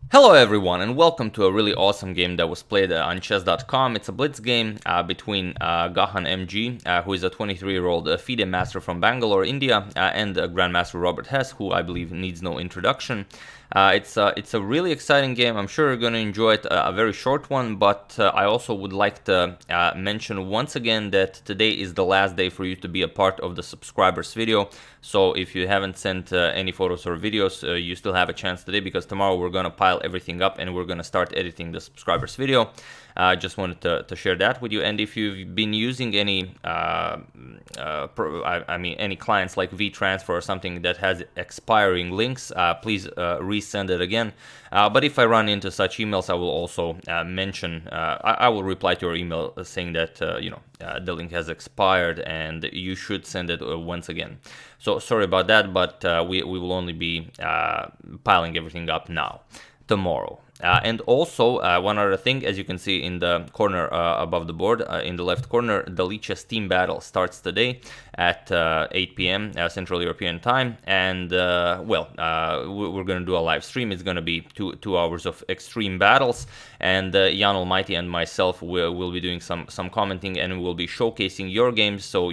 Hello everyone and welcome to a really awesome game that was played on chess.com. It's a blitz game between Gahan MG, who is a 23-year-old FIDE master from Bangalore, India, and Grandmaster Robert Hess, who I believe needs no introduction. It's a really exciting game. I'm sure you're going to enjoy it. A very short one, but I also would like to mention once again that today is the last day for you to be a part of the subscribers video. So if you haven't sent any photos or videos, you still have a chance today, because tomorrow we're going to pile everything up and we're going to start editing the subscribers video. I just wanted to share that with you. And if you've been using any any clients like VTransfer or something that has expiring links, please resend it again. But if I run into such emails, I will also mention, I will reply to your email saying that the link has expired and you should send it once again. So sorry about that, but we will only be piling everything up now, tomorrow. And also, one other thing, as you can see in the corner above the board, in the left corner, the Lichess team battle starts today at 8 p.m. Central European time. And, we're going to do a live stream. It's going to be two hours of extreme battles. And Jan Almighty and myself will be doing some commenting, and we'll be showcasing your games. So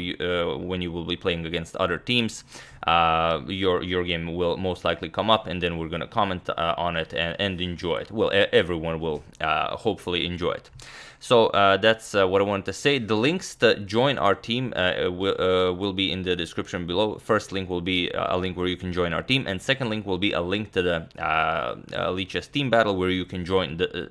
when you will be playing against other teams, your game will most likely come up, and then we're going to comment on it and enjoy it. Well, everyone will hopefully enjoy it. So that's what I wanted to say. The links to join our team will be in the description below. First link will be a link where you can join our team, and second link will be a link to the Lichess team battle where you can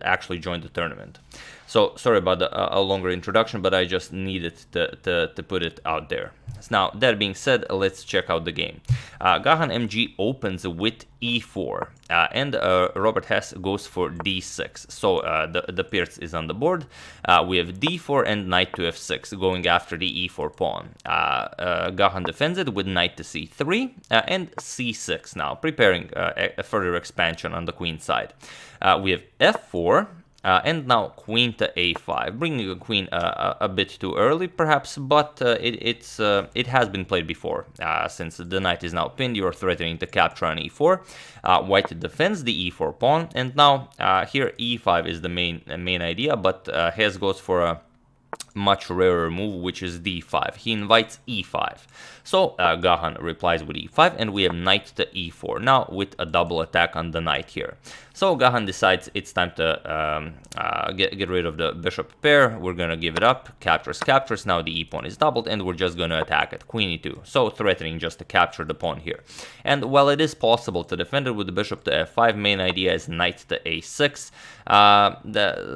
actually join the tournament. So sorry about a longer introduction, but I just needed to put it out there. Now, that being said, let's check out the game. Gahan MG opens with e4, and Robert Hess goes for d6. So the Pirc is on the board. We have d4 and knight to f6 going after the e4 pawn. Gahan defends it with knight to c3 and c6 now, preparing a further expansion on the queen side. We have f4. And now queen to a5, bringing a queen a bit too early perhaps, but it has been played before. Since the knight is now pinned, you're threatening to capture on e4. White defends the e4 pawn, and now here e5 is the main idea, but Hess goes for a much rarer move, which is d5. He invites e5. So Gahan replies with e5, and we have knight to e4, now with a double attack on the knight here. So Gahan decides it's time to get rid of the bishop pair. We're going to give it up. Captures. Now the e-pawn is doubled, and we're just going to attack it. Queen e2. So threatening just to capture the pawn here. And while it is possible to defend it with the bishop to f5, main idea is knight to a6.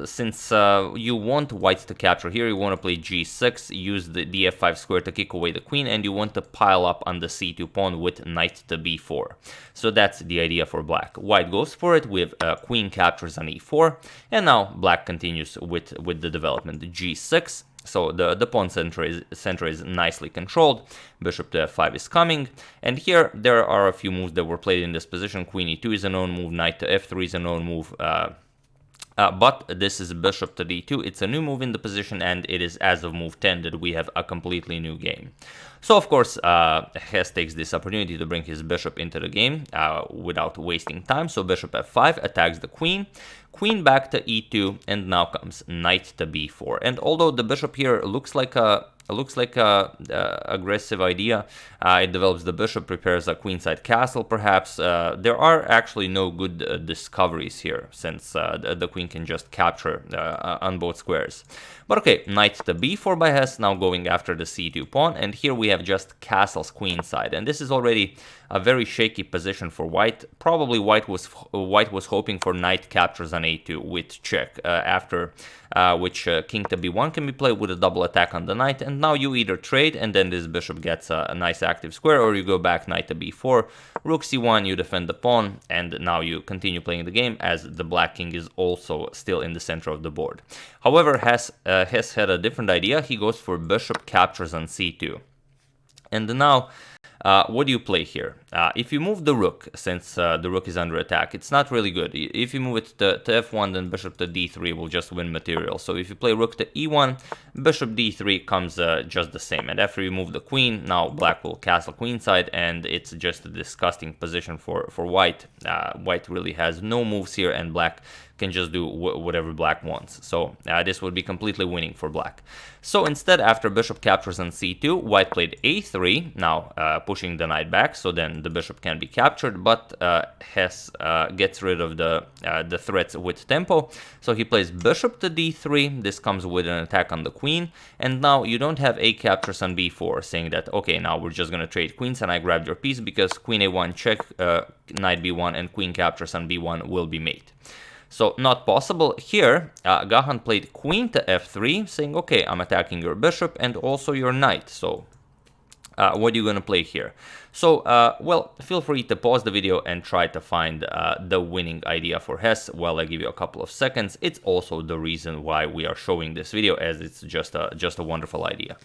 Since you want white to capture here, you want to play g6, use the f5 square to kick away the queen, and you want to pile up on the c2 pawn with knight to b4. So that's the idea for black. White goes for it with queen captures on e4, and now black continues with the development g6. So the pawn center is nicely controlled. Bishop to f5 is coming, and here there are a few moves that were played in this position. Queen e2 is a known move, knight to f3 is a known move. But this is bishop to d2. It's a new move in the position, and it is as of move 10 that we have a completely new game. So, of course, Hess takes this opportunity to bring his bishop into the game without wasting time. So bishop f5 attacks the queen, queen back to e2, and now comes knight to b4. And although the bishop here looks like a aggressive idea, it develops the bishop, prepares a queenside castle perhaps. There are actually no good discoveries here, since the queen can just capture on both squares. But okay, knight to b4 by Hess, now going after the c2 pawn, and here we have just castles queenside, and this is already a very shaky position for white. Probably white was hoping for knight captures on a2 with check, after which king to b1 can be played with a double attack on the knight, and now you either trade and then this bishop gets a nice active square, or you go back knight to b4, rook c1, you defend the pawn, and now you continue playing the game as the black king is also still in the center of the board. However, Hess had a different idea. He goes for bishop captures on c2. And now what do you play here? If you move the rook, since the rook is under attack, it's not really good. If you move it to f1, then bishop to d3 will just win material. So if you play rook to e1, bishop d3 comes just the same. And after you move the queen, now black will castle queenside, and it's just a disgusting position for white. White really has no moves here, and black can just do whatever black wants. So this would be completely winning for black. So instead, after bishop captures on c2, white played a3, now pushing the knight back, so then the bishop can be captured, but Hess gets rid of the threats with tempo. So he plays bishop to d3, this comes with an attack on the queen, and now you don't have a captures on b4, saying that, okay, now we're just going to trade queens and I grabbed your piece, because queen a1 check, knight b1, and queen captures on b1 will be mate. So not possible. Here, Gahan played queen to f3, saying, okay, I'm attacking your bishop and also your knight. So what are you going to play here? So, well, feel free to pause the video and try to find the winning idea for Hess while I give you a couple of seconds. It's also the reason why we are showing this video, as it's just a wonderful idea.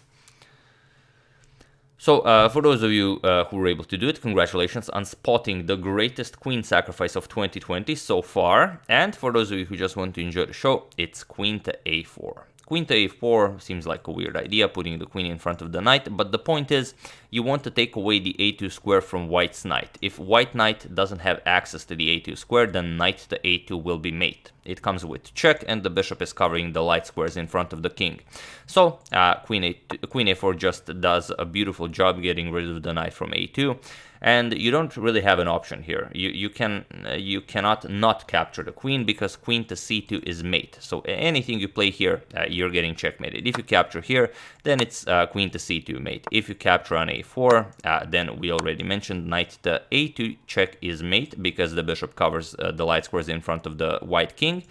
So, for those of you who were able to do it, congratulations on spotting the greatest queen sacrifice of 2020 so far. And for those of you who just want to enjoy the show, it's queen to a4. Queen to a4 seems like a weird idea, putting the queen in front of the knight, but the point is, you want to take away the a2 square from white's knight. If white knight doesn't have access to the a2 square, then knight to a2 will be mate. It comes with check, and the bishop is covering the light squares in front of the king. So queen a4 just does a beautiful job getting rid of the knight from a2. And you don't really have an option here. You cannot not capture the queen, because queen to c2 is mate. So anything you play here, you're getting checkmated. If you capture here, then it's queen to c2 mate. If you capture on a4, then we already mentioned knight to a2 check is mate, because the bishop covers the light squares in front of the white king.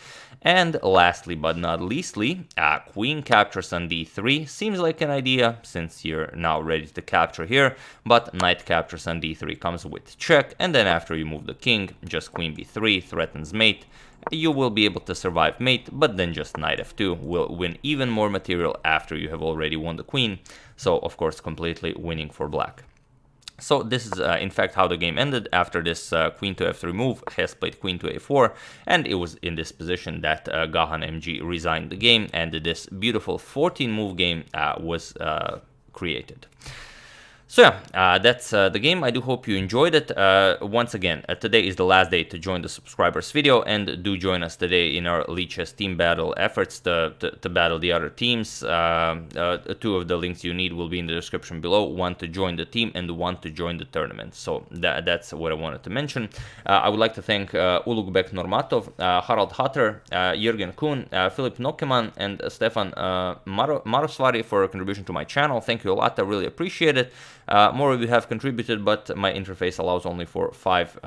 And lastly but not leastly, queen captures on d3 seems like an idea, since you're now ready to capture here, but knight captures on d3 comes with check, and then after you move the king, just queen b3 threatens mate. You will be able to survive mate, but then just knight f2 will win even more material after you have already won the queen, so of course completely winning for black. So this is in fact how the game ended. After this queen to f3 move, Hess played queen to a4, and it was in this position that Gahan MG resigned the game, and this beautiful 14-move game was created. So yeah, that's the game. I do hope you enjoyed it. Once again, today is the last day to join the subscribers video, and do join us today in our Lichess team battle efforts to battle the other teams. Two of the links you need will be in the description below, one to join the team and one to join the tournament. So that's what I wanted to mention. I would like to thank Ulugbek Normatov, Harald Hatter, Jürgen Kuhn, Philip Nokeman, and Stefan Marosvari for a contribution to my channel. Thank you a lot, I really appreciate it. More of you have contributed, but my interface allows only for five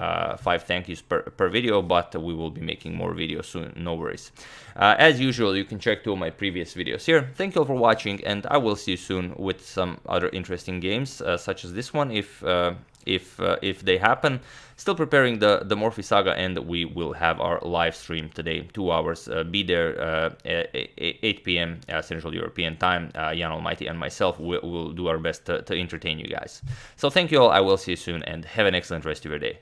thank yous per video, but we will be making more videos soon, no worries. As usual, you can check two of my previous videos here. Thank you all for watching, and I will see you soon with some other interesting games, such as this one, if they happen. Still preparing the Morphy Saga, and we will have our live stream today, 2 hours. Be there 8 p.m. Central European time. Jan Almighty and myself will do our best to entertain you guys. So thank you all. I will see you soon, and have an excellent rest of your day.